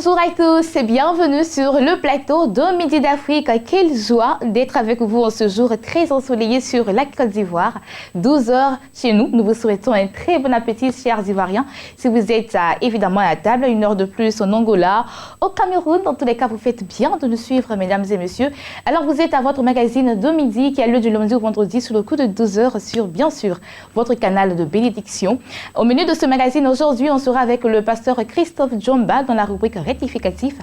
Bonjour à tous et bienvenue sur le plateau de Midi d'Afrique. Quelle joie d'être avec vous en ce jour très ensoleillé sur la Côte d'Ivoire. 12 heures chez nous. Nous vous souhaitons un très bon appétit, chers Ivoiriens. Si vous êtes évidemment à la table, une heure de plus en Angola, au Cameroun, dans tous les cas, vous faites bien de nous suivre, mesdames et messieurs. Alors, vous êtes à votre magazine de midi qui a lieu du lundi au vendredi sur le coup de 12 heures sur, bien sûr, votre canal de bénédiction. Au menu de ce magazine, aujourd'hui, on sera avec le pasteur Christophe Djomba dans la rubrique rectificatif,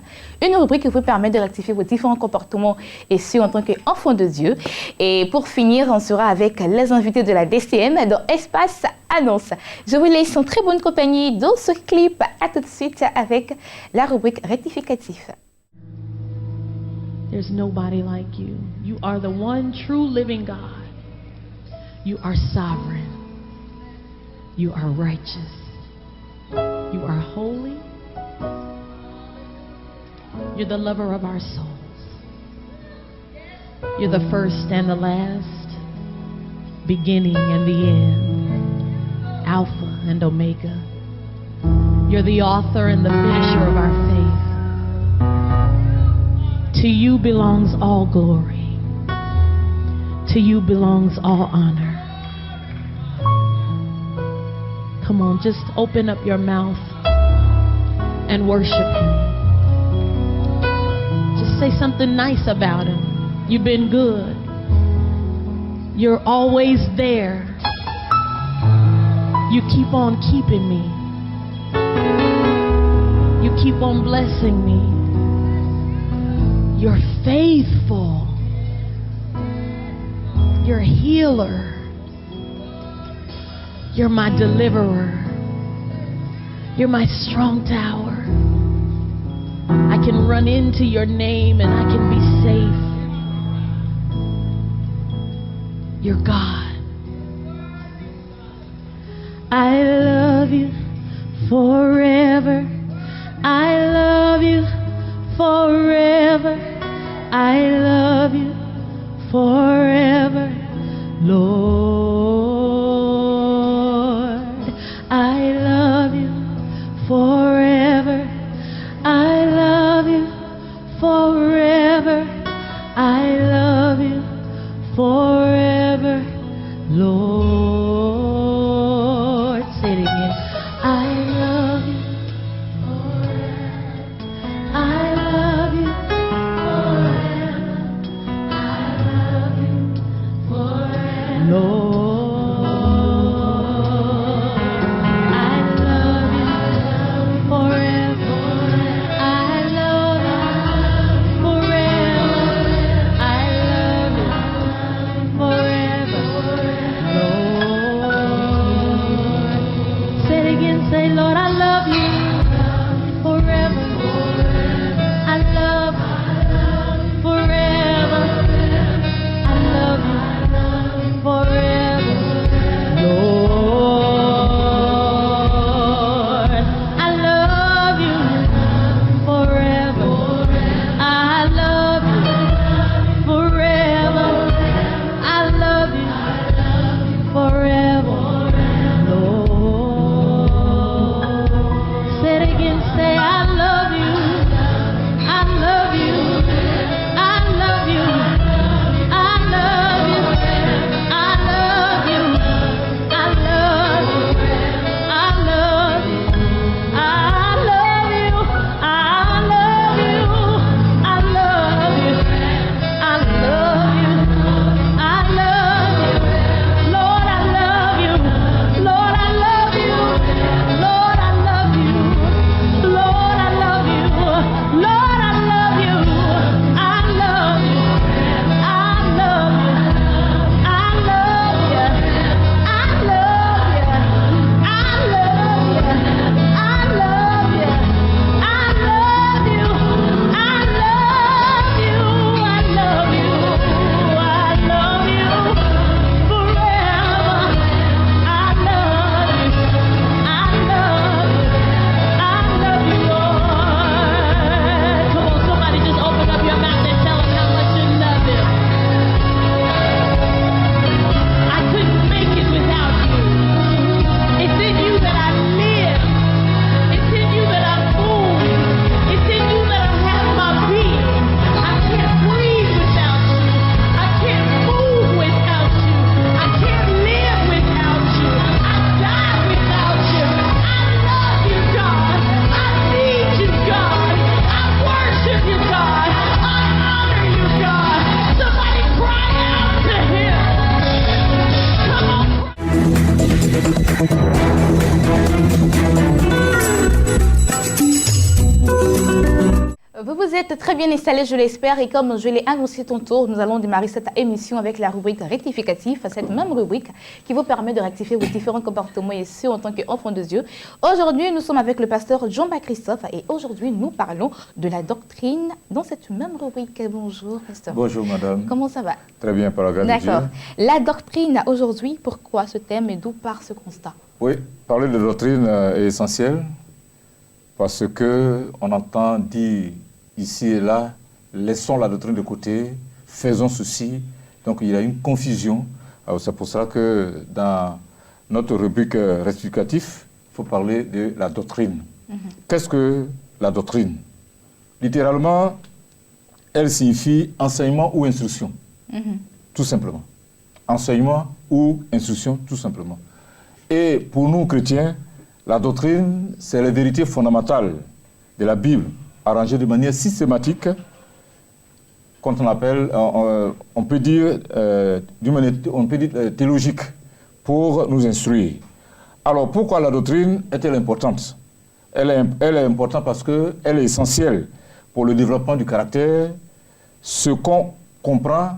une rubrique qui vous permet de rectifier vos différents comportements et ce en tant qu'enfant de Dieu. Et pour finir, on sera avec les invités de la DCM dans Espace Annonce. Je vous laisse en très bonne compagnie dans ce clip. À tout de suite avec la rubrique rectificatif. There's nobody like you. You are the one true living God. You are sovereign. You are righteous. You are holy. You're the lover of our souls. You're the first and the last, beginning and the end, Alpha and Omega. You're the author and the finisher of our faith. To you belongs all glory. To you belongs all honor. Come on, just open up your mouth and worship Him. Just say something nice about Him. You've been good. You're always there. You keep on keeping me. You keep on blessing me. You're faithful. You're a healer. You're my deliverer. You're my strong tower. I can run into your name and I can be safe. You're God. I love you forever. I love you forever. I love you forever, Lord. I love you forever. I love you forever. I love you forever, Lord. Say it again. I love you forever. I love you forever. I love you forever, Lord. Say it bien installé, je l'espère, et comme je l'ai annoncé tantôt, nous allons démarrer cette émission avec la rubrique rectificatif, cette même rubrique qui vous permet de rectifier vos différents comportements et ce en tant qu'enfant de Dieu. Aujourd'hui, nous sommes avec le pasteur Jean-Baptiste Christophe et aujourd'hui, nous parlons de la doctrine dans cette même rubrique. Bonjour, pasteur. Bonjour, madame. Comment ça va? Très bien, par la grâce de Dieu. D'accord. La doctrine aujourd'hui, pourquoi ce thème et d'où part ce constat? Oui, parler de doctrine est essentiel parce qu'on entend dire ici et là, laissons la doctrine de côté, faisons ceci. Donc il y a une confusion. C'est pour ça que dans notre rubrique rectificatif, il faut parler de la doctrine. Qu'est-ce que la doctrine? Littéralement, elle signifie enseignement ou instruction, tout simplement. Enseignement ou instruction, tout simplement. Et pour nous, chrétiens, la doctrine, c'est la vérité fondamentale de la Bible, arrangée de manière systématique, quand on appelle, on peut dire théologique, pour nous instruire. Alors, pourquoi la doctrine est-elle importante? Elle est importante parce qu'elle est essentielle pour le développement du caractère. Ce qu'on comprend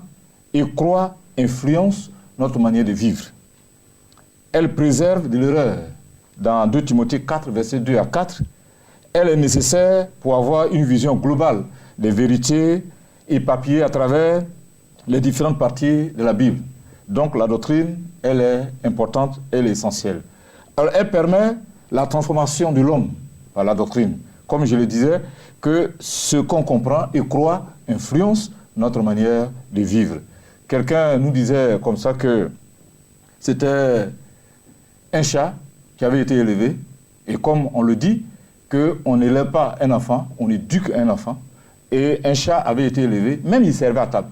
et croit influence notre manière de vivre. Elle préserve de l'erreur. Dans 2 Timothée 4, versets 2 à 4, elle est nécessaire pour avoir une vision globale des vérités éparpillées à travers les différentes parties de la Bible. Donc la doctrine, elle est importante, elle est essentielle. Alors, elle permet la transformation de l'homme par la doctrine. Comme je le disais, que ce qu'on comprend et croit influence notre manière de vivre. Quelqu'un nous disait comme ça que c'était un chat qui avait été élevé, et comme on le dit, qu'on n'élève pas un enfant, on éduque un enfant, et un chat avait été élevé, même il servait à table,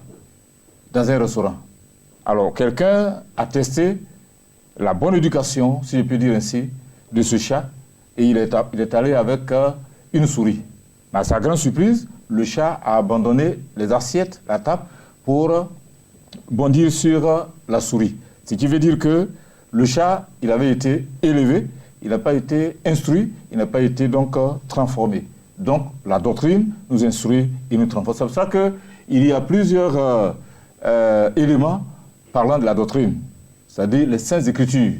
dans un restaurant. Alors quelqu'un a testé la bonne éducation, si je peux dire ainsi, de ce chat, et il est allé avec une souris. Mais à sa grande surprise, le chat a abandonné les assiettes, la table, pour bondir sur la souris. Ce qui veut dire que le chat, il avait été élevé, il n'a pas été instruit, il n'a pas été donc transformé. Donc la doctrine nous instruit et nous transforme. C'est pour ça qu'il y a plusieurs éléments parlant de la doctrine, c'est-à-dire les Saintes Écritures.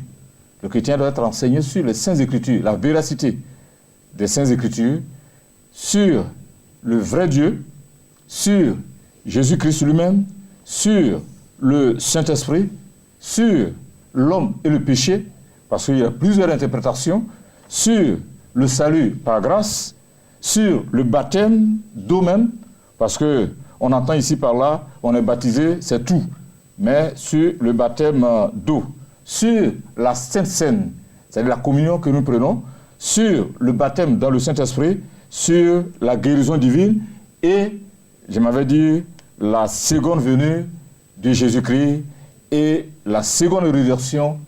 Le chrétien doit être enseigné sur les Saintes Écritures, la véracité des Saintes Écritures, sur le vrai Dieu, sur Jésus-Christ lui-même, sur le Saint-Esprit, sur l'homme et le péché, parce qu'il y a plusieurs interprétations, sur le salut par grâce, sur le baptême d'eau même, parce qu'on entend ici par là, on est baptisé, c'est tout, mais sur le baptême d'eau, sur la Sainte Seine, c'est-à-dire la communion que nous prenons, sur le baptême dans le Saint-Esprit, sur la guérison divine et, je m'avais dit, la seconde venue de Jésus-Christ et la seconde résurrection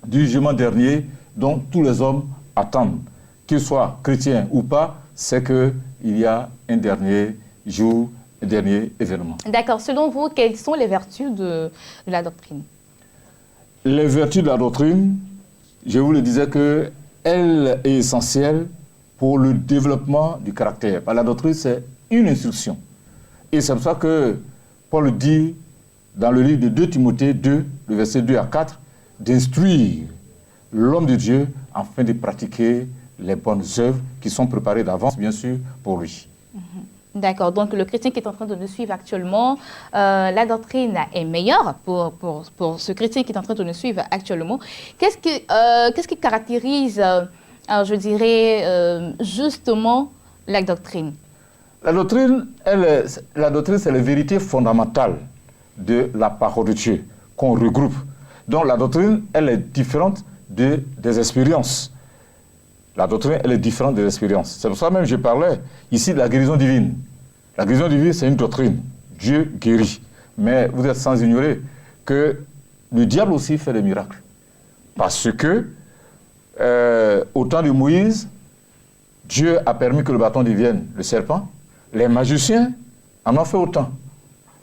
du jugement dernier dont tous les hommes attendent. Qu'ils soient chrétiens ou pas, c'est qu'il y a un dernier jour, un dernier événement. D'accord. Selon vous, quelles sont les vertus de la doctrine? Les vertus de la doctrine, je vous le disais qu'elle est essentielle pour le développement du caractère. La doctrine, c'est une instruction. Et c'est pour ça que Paul dit dans le livre de 2 Timothée 2, le verset 2 à 4, d'instruire l'homme de Dieu afin de pratiquer les bonnes œuvres qui sont préparées d'avance, bien sûr, pour lui. D'accord. Donc, le chrétien qui est en train de nous suivre actuellement, la doctrine est meilleure pour ce chrétien qui est en train de nous suivre actuellement. Qu'est-ce qui caractérise, je dirais, justement, la doctrine? La doctrine, c'est la vérité fondamentale de la parole de Dieu qu'on regroupe. Donc, la doctrine, elle est différente des expériences. La doctrine, elle est différente des expériences. C'est pour ça même que je parlais ici de la guérison divine. La guérison divine, c'est une doctrine. Dieu guérit. Mais vous êtes sans ignorer que le diable aussi fait des miracles. Parce que, au temps de Moïse, Dieu a permis que le bâton devienne le serpent. Les magiciens en ont fait autant.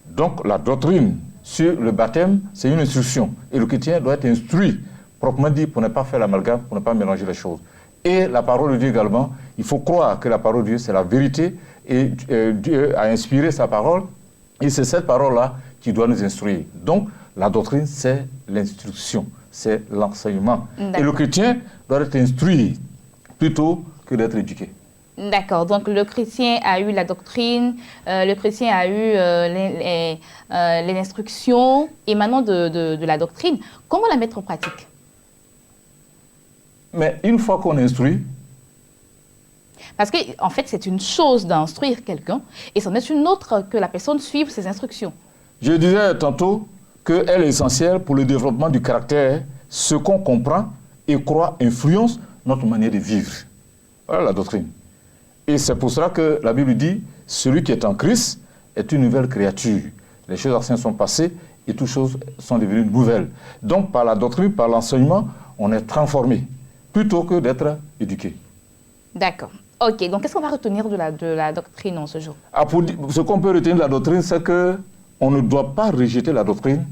Donc, la doctrine sur le baptême, c'est une instruction. Et le chrétien doit être instruit, proprement dit, pour ne pas faire l'amalgame, pour ne pas mélanger les choses. Et la parole de Dieu également, il faut croire que la parole de Dieu, c'est la vérité et Dieu a inspiré sa parole, et c'est cette parole-là qui doit nous instruire. Donc, la doctrine, c'est l'instruction, c'est l'enseignement. Et le chrétien doit être instruit plutôt que d'être éduqué. D'accord, donc le chrétien a eu la doctrine, le chrétien a eu les instructions émanant de la doctrine. Comment la mettre en pratique? Mais une fois qu'on instruit, parce qu'en fait, c'est une chose d'instruire quelqu'un et c'en est une autre que la personne suive ses instructions. Je disais tantôt qu'elle est essentielle pour le développement du caractère. Ce qu'on comprend et croit influence notre manière de vivre. Voilà la doctrine. Et c'est pour cela que la Bible dit, celui qui est en Christ est une nouvelle créature. Les choses anciennes sont passées et toutes choses sont devenues nouvelles. Donc par la doctrine, par l'enseignement, on est transformé plutôt que d'être éduqué. D'accord. Ok, donc qu'est-ce qu'on va retenir de la doctrine en ce jour? Ce qu'on peut retenir de la doctrine, c'est qu'on ne doit pas rejeter la doctrine,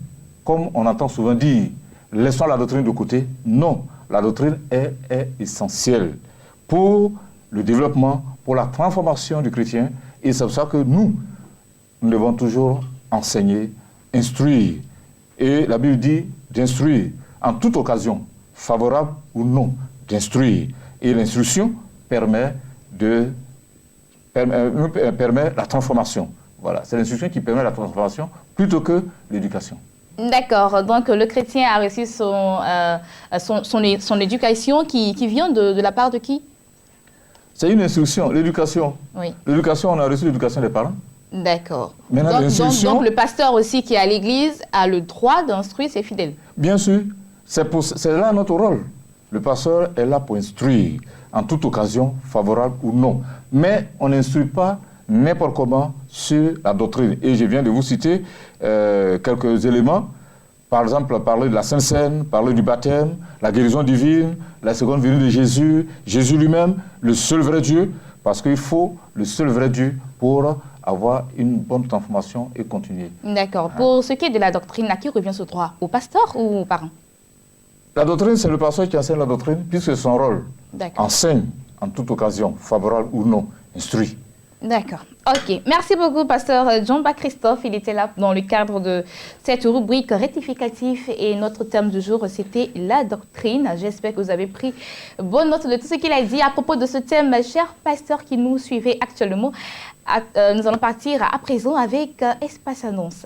comme on entend souvent dire, laissons la doctrine de côté. Non, la doctrine est essentielle pour le développement, pour la transformation du chrétien. Et c'est pour ça que nous devons toujours enseigner, instruire. Et la Bible dit d'instruire en toute occasion, favorable ou non, d'instruire. Et l'instruction permet la transformation. Voilà, c'est l'instruction qui permet la transformation plutôt que l'éducation. D'accord, donc le chrétien a reçu son éducation qui vient de la part de qui? C'est une instruction, l'éducation. Oui. L'éducation, on a reçu l'éducation des parents. D'accord. Maintenant, l'instruction... Donc le pasteur aussi qui est à l'église a le droit d'instruire ses fidèles. Bien sûr, c'est là notre rôle. Le pasteur est là pour instruire, en toute occasion, favorable ou non. Mais on n'instruit pas n'importe comment sur la doctrine. Et je viens de vous citer quelques éléments. Par exemple, parler de la Sainte Seine, parler du baptême, la guérison divine, la seconde venue de Jésus, Jésus lui-même, le seul vrai Dieu, parce qu'il faut le seul vrai Dieu pour avoir une bonne transformation et continuer. D'accord. Pour ce qui est de la doctrine, à qui revient ce droit? Au pasteur ou aux parents? La doctrine, c'est le pasteur qui enseigne la doctrine, puisque son rôle enseigne en toute occasion, favorable ou non, instruit. D'accord. Ok. Merci beaucoup, pasteur Jean-Baptiste Christophe. Il était là dans le cadre de cette rubrique rectificatif et notre thème du jour, c'était la doctrine. J'espère que vous avez pris bonne note de tout ce qu'il a dit à propos de ce thème. Chers pasteurs qui nous suivez actuellement, nous allons partir à présent avec Espace Annonce.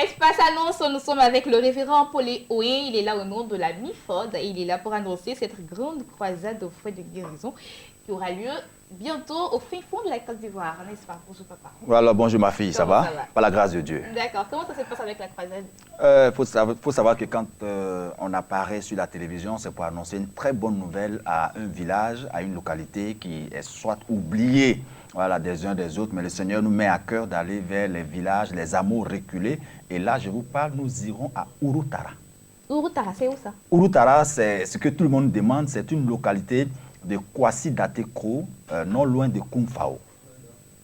Espace Annonce, nous sommes avec le révérend Paulé Oé. Il est là au nom de la MIFOD. Il est là pour annoncer cette grande croisade au fouet de guérison qui aura lieu bientôt au fin fond de la Côte d'Ivoire, n'est-ce pas? Bonjour papa. Voilà, bonjour ma fille, ça va? Par la grâce de Dieu. D'accord. Comment ça se passe avec la croisade? Faut savoir que quand on apparaît sur la télévision, c'est pour annoncer une très bonne nouvelle à un village, à une localité qui est soit oubliée, voilà, des uns des autres, mais le Seigneur nous met à cœur d'aller vers les villages, les hameaux reculés. Et là, je vous parle, nous irons à Urutara. Urutara, c'est où ça? Urutara, c'est ce que tout le monde demande, c'est une localité de Kwasi Datekro, non loin de Kumfao.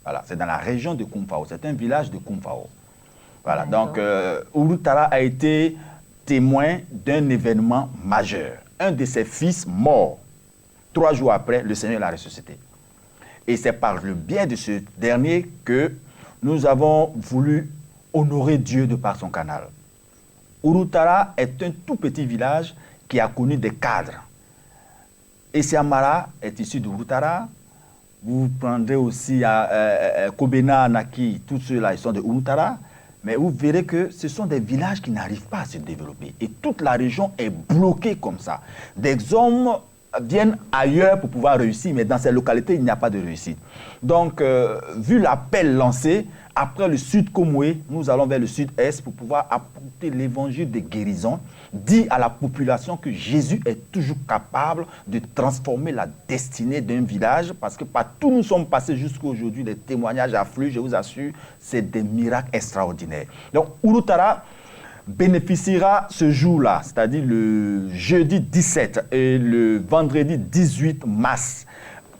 Voilà, c'est dans la région de Kumfao, c'est un village de Kumfao. Voilà, donc Urutara a été témoin d'un événement majeur. Un de ses fils mort. 3 jours après, le Seigneur l'a ressuscité. Et c'est par le biais de ce dernier que nous avons voulu honorer Dieu de par son canal. Urutara est un tout petit village qui a connu des cadres. Essiamara est issu de Urutara. Vous prendrez aussi Kobena, Naki, tous ceux-là, ils sont de Urutara. Mais vous verrez que ce sont des villages qui n'arrivent pas à se développer. Et toute la région est bloquée comme ça. Des hommes viennent ailleurs pour pouvoir réussir, mais dans ces localités, il n'y a pas de réussite. Donc, vu l'appel lancé, après le sud Komoué, nous allons vers le sud-est pour pouvoir apporter l'évangile de guérison, dit à la population que Jésus est toujours capable de transformer la destinée d'un village, parce que partout où nous sommes passés jusqu'à aujourd'hui, les témoignages affluent, je vous assure, c'est des miracles extraordinaires. Donc, Urutara bénéficiera ce jour-là, c'est-à-dire le jeudi 17 et le vendredi 18 mars,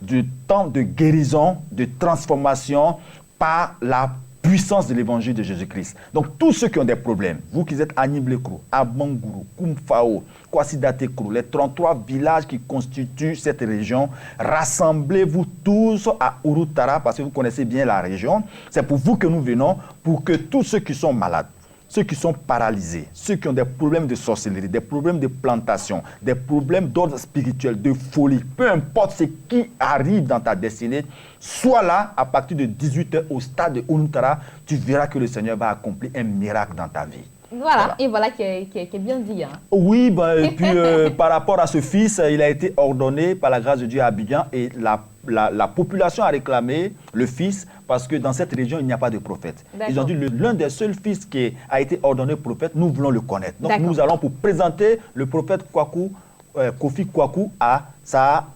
du temps de guérison, de transformation par la puissance de l'évangile de Jésus-Christ. Donc, tous ceux qui ont des problèmes, vous qui êtes à Niblekro, à Bangourou, Koumfao, Kwasidatekro, les 33 villages qui constituent cette région, rassemblez-vous tous à Urutara, parce que vous connaissez bien la région. C'est pour vous que nous venons, pour que tous ceux qui sont malades, ceux qui sont paralysés, ceux qui ont des problèmes de sorcellerie, des problèmes de plantation, des problèmes d'ordre spirituel, de folie, peu importe ce qui arrive dans ta destinée, sois là à partir de 18h au stade de Urutara, tu verras que le Seigneur va accomplir un miracle dans ta vie. Voilà, et voilà qui est bien dit. Hein. Oui, et puis par rapport à ce fils, il a été ordonné par la grâce de Dieu à Abidjan et la population a réclamé le fils parce que dans cette région, il n'y a pas de prophète. Ils ont dit l'un des seuls fils qui a été ordonné prophète, nous voulons le connaître. Donc nous allons pour présenter le prophète Kofi Kwaku à sa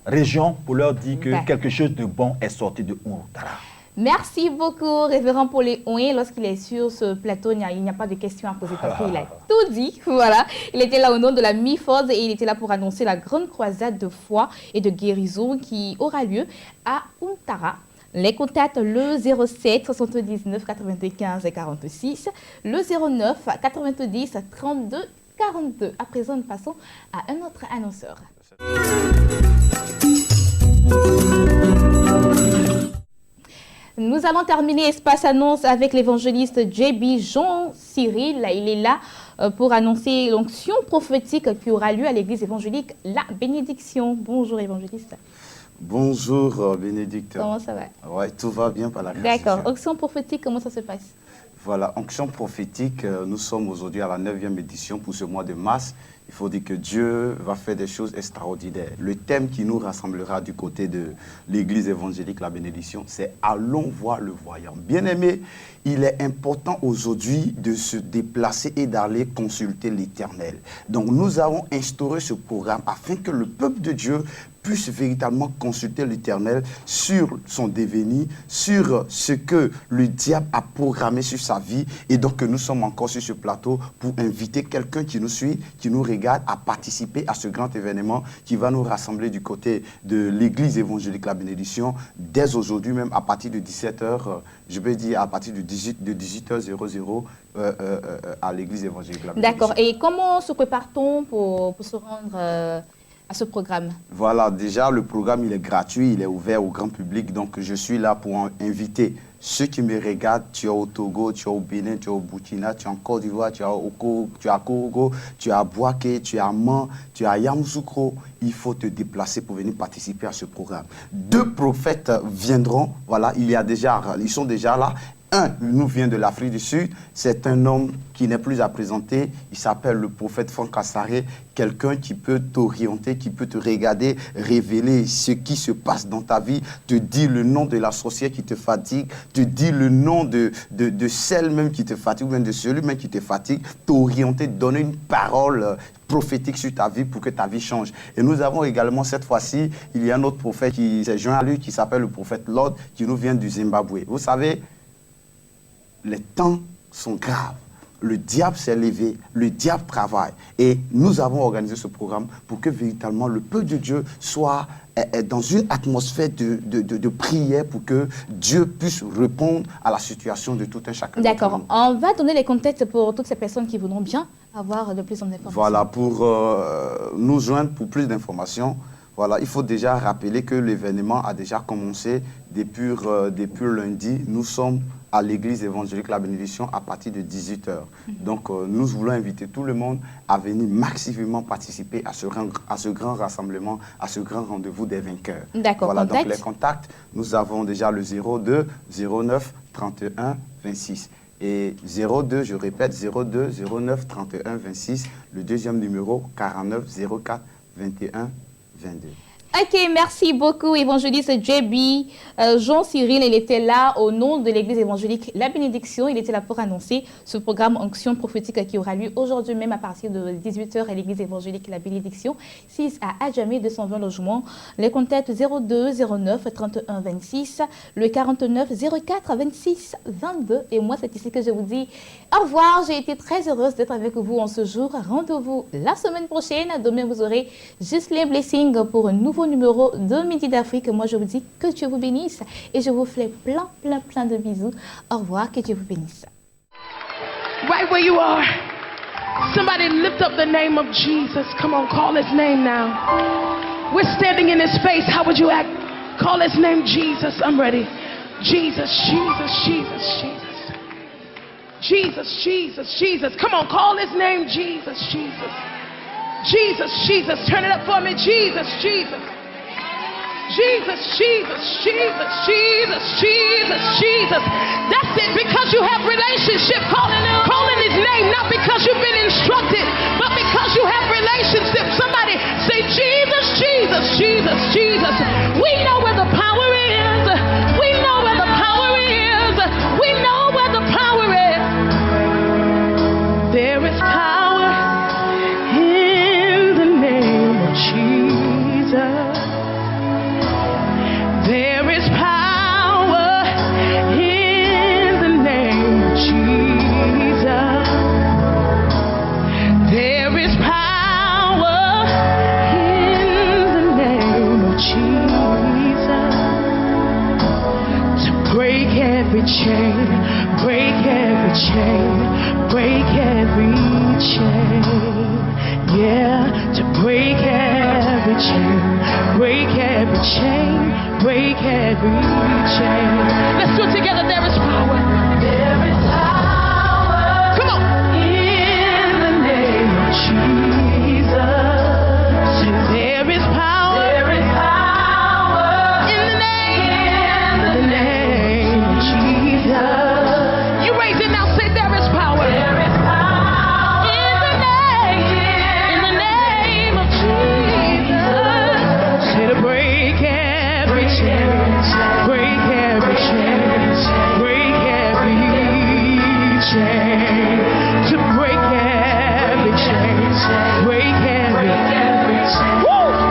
région pour leur dire que quelque chose de bon est sorti de Urutara. Merci beaucoup, révérend Paulé Oué. Lorsqu'il est sur ce plateau, il n'y a pas de questions à poser parce qu'il a tout dit. Voilà. Il était là au nom de la MIFOD et il était là pour annoncer la grande croisade de foi et de guérison qui aura lieu à Urutara. Les contacts, le 07 79 95 46, le 09 90 32 42. À présent, nous passons à un autre annonceur. Nous allons terminer Espace Annonce avec l'évangéliste JB Jean Cyril. Il est là pour annoncer l'onction prophétique qui aura lieu à l'église évangélique La Bénédiction. Bonjour évangéliste. Bonjour Bénédicte. Comment ça va? Ouais, tout va bien par la grâce. D'accord. Onction prophétique, comment ça se passe? Voilà, onction prophétique, nous sommes aujourd'hui à la 9e édition pour ce mois de mars. Il faut dire que Dieu va faire des choses extraordinaires. Le thème qui nous rassemblera du côté de l'église évangélique La Bénédiction, c'est « Allons voir le voyant ». Bien-aimé, il est important aujourd'hui de se déplacer et d'aller consulter l'Éternel. Donc nous avons instauré ce programme afin que le peuple de Dieu puisse véritablement consulter l'Éternel sur son devenir, sur ce que le diable a programmé sur sa vie. Et donc nous sommes encore sur ce plateau pour inviter quelqu'un qui nous suit, qui nous regarde à participer à ce grand événement qui va nous rassembler du côté de l'église évangélique La Bénédiction dès aujourd'hui, même à partir de 17h, je peux dire à partir de 18h00 à l'église évangélique La Bénédiction. D'accord. Et comment se prépare-t-on pour se rendre à ce programme? Voilà, déjà le programme il est gratuit, il est ouvert au grand public, donc je suis là pour inviter ceux qui me regardent. Tu es au Togo, tu es au Bénin, tu es au Burkina, tu es en Côte d'Ivoire, tu es à Congo, tu es à Bouaké, tu es à Man, tu es à Yamoussoukro. Il faut te déplacer pour venir participer à ce programme. 2 prophètes viendront, voilà, ils sont déjà là. Un nous vient de l'Afrique du Sud, c'est un homme qui n'est plus à présenter, il s'appelle le prophète Franck Assaré, quelqu'un qui peut t'orienter, qui peut te regarder, révéler ce qui se passe dans ta vie, te dire le nom de la sorcière qui te fatigue, te dire le nom de celle même qui te fatigue, ou même de celui même qui te fatigue, t'orienter, donner une parole prophétique sur ta vie pour que ta vie change. Et nous avons également cette fois-ci, il y a un autre prophète qui s'est joint à lui, qui s'appelle le prophète Lord, qui nous vient du Zimbabwe. Vous savez, les temps sont graves. Le diable s'est levé, le diable travaille. Et nous avons organisé ce programme pour que véritablement le peuple de Dieu soit dans une atmosphère de prière pour que Dieu puisse répondre à la situation de tout un chacun. D'accord. On va donner les contacts pour toutes ces personnes qui voudront bien avoir de plus d'informations. Voilà, pour nous joindre pour plus d'informations, voilà, il faut déjà rappeler que l'événement a déjà commencé depuis lundi. Nous sommes à l'église évangélique La Bénédiction à partir de 18h. Donc, nous voulons inviter tout le monde à venir massivement participer à ce grand rassemblement, à ce grand rendez-vous des vainqueurs. D'accord. Voilà, donc les contacts, nous avons déjà le 02 09 31 26. Et 02, je répète, 02 09 31 26, le deuxième numéro 49 04 21 22. Ok, merci beaucoup, évangéliste JB. Jean Cyril, il était là au nom de l'église évangélique La Bénédiction. Il était là pour annoncer ce programme Onction prophétique qui aura lieu aujourd'hui même à partir de 18h à l'église évangélique La Bénédiction, 6 à Adjamé, 220 logements. Les contacts 02 09 31 26, le 49 04 26 22. Et moi, c'est ici que je vous dis au revoir. J'ai été très heureuse d'être avec vous en ce jour. Rendez-vous la semaine prochaine. Demain, vous aurez Ghislain Blessing pour un nouveau nouveau numéro de Midi d'Afrique. Moi, je vous dis que Dieu vous bénisse et je vous fais plein de bisous. Au revoir, que Dieu vous bénisse. Right where you are. Somebody lift up the name of Jesus. Come on, call his name now. We're standing in his face. How would you act? Call his name Jesus. I'm ready. Jesus, Jesus, Jesus, Jesus. Jesus, Jesus, Jesus. Come on, call his name Jesus, Jesus. Jesus, Jesus. Turn it up for me. Jesus, Jesus. Jesus, Jesus, Jesus, Jesus, Jesus, Jesus. That's it. Because you have relationship, calling his name, not because you've been instructed, but because you have relationship. Somebody say Jesus, Jesus, Jesus, Jesus. We know where the power is. We know where the power is. We know where the power is. There is power in the name of Jesus. There is power in the name of Jesus. There is power in the name of Jesus to break every chain, break every chain, break every chain. Yeah, to break every chain, break every chain, break every chain. Let's do it together. There is power. There is power. Come on. In the name of Jesus. There is power. There is power. In the name of Jesus. You raise it now. Say there is power. There is power. To break every chain, break every chain. Woo!